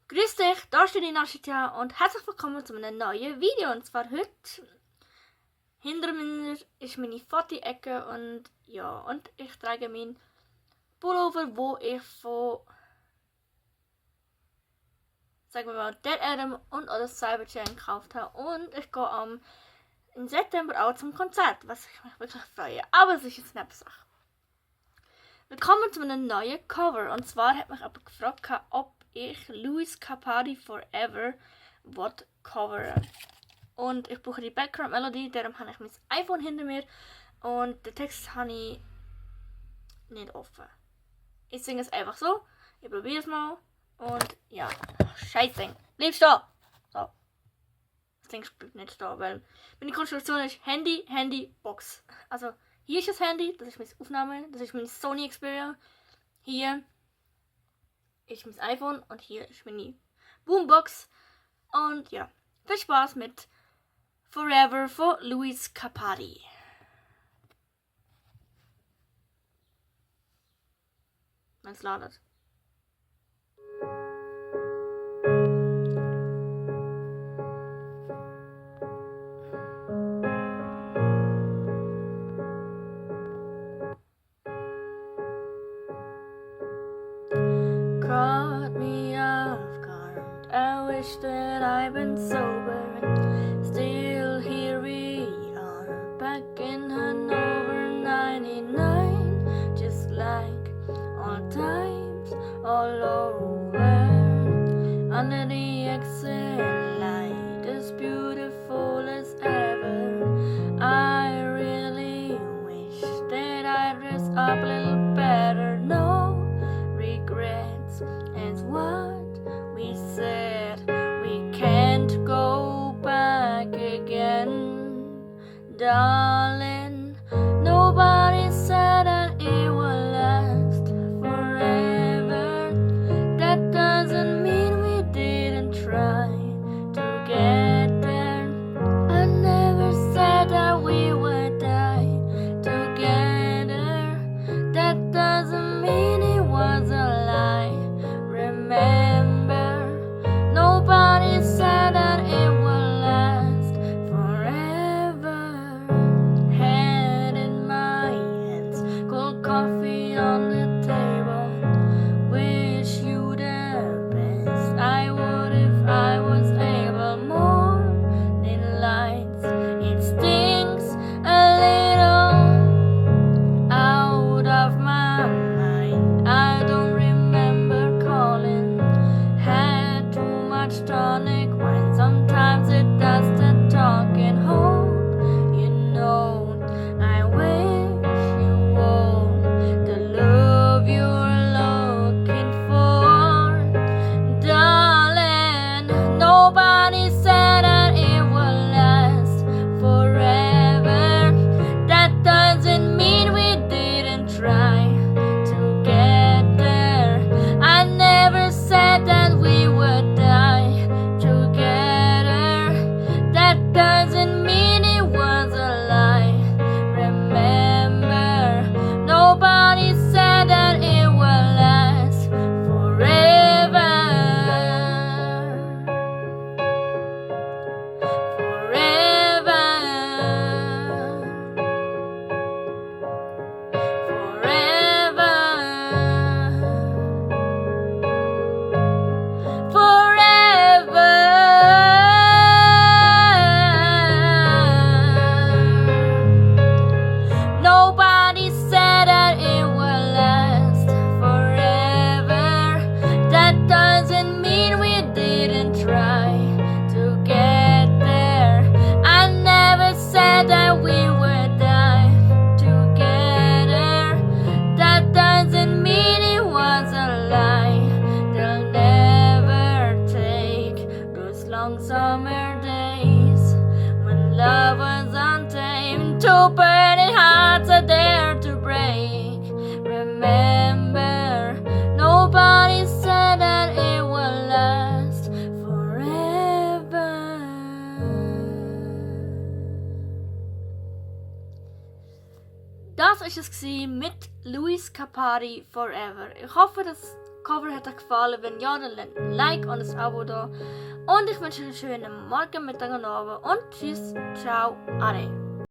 Grüß dich, da ist die Nashita und herzlich willkommen zu einem neuen Video. Und zwar heute, hinter mir ist meine Foti-Ecke und ja, und ich trage meinen Pullover, wo ich von, sagen wir mal, Dead Adam und oder Cyberchain gekauft habe. Und ich gehe im September auch zum Konzert, was ich mich wirklich freue. Aber es ist jetzt eine Sache. Willkommen zu einem neuen Cover. Und zwar hat mich jemand gefragt, ob ich Lewis Capaldi Forever coveren. Und ich brauche die Background Melody, darum habe ich mein iPhone hinter mir und den Text habe ich nicht offen. Ich singe es einfach so, ich probiere es mal und ja, Scheiße, bleib stehen! So. Das Ding bleibt nicht stehen, weil meine Konstruktion ist Handy, Handy, Box. Also hier ist das Handy, das ist meine Aufnahme, das ist meine Sony Xperia. Hier ist mein iPhone und hier ist meine Boombox. Und ja, viel Spaß mit Forever von Lewis Capaldi. Wenn es ladet. Caught me off guard. I wish that I'd been sober. Still here we are, back in Hanover 99, just like all times, all over. Under the exit light, as beautiful as ever. I really wish that I'd dress up a little better. No regrets is what we said. We can't go back again, darling. Nobody said that it will last forever. That doesn't mean we didn't try to get there. I never said that we would die together. That doesn't mean it was a lie. Remember, nobody said that it will last forever. Head in my hands, cold coffee on the table. Wish you the best. I would if I was able. Morning lights, it stings a little out of my mind. I don't remember calling. Had too much tonic wine. Sometimes it does the talking. Hope you know I wish you won't. The love you're looking for, darling. Nobody said that it will last forever. That doesn't mean we didn't try to get there. I never said that we would die together. That doesn't mean it was a lie. Remember, nobody said that it will last forever. Nobody said that it will last forever. That doesn't mean we didn't try to get there. I never said that we would die together. That doesn't mean it was a lie. They'll never take those long summer days when love was untamed. Two burning hearts are there to break. Remember, nobody said that it will last forever. Das ist es mit Lewis Capaldi Forever. Ich hoffe, das Cover hat euch gefallen. Wenn ja, dann lasst ein Like und ein Abo da. Und ich wünsche euch einen schönen Morgen, Mittag und Abend. Und tschüss, ciao, Ade.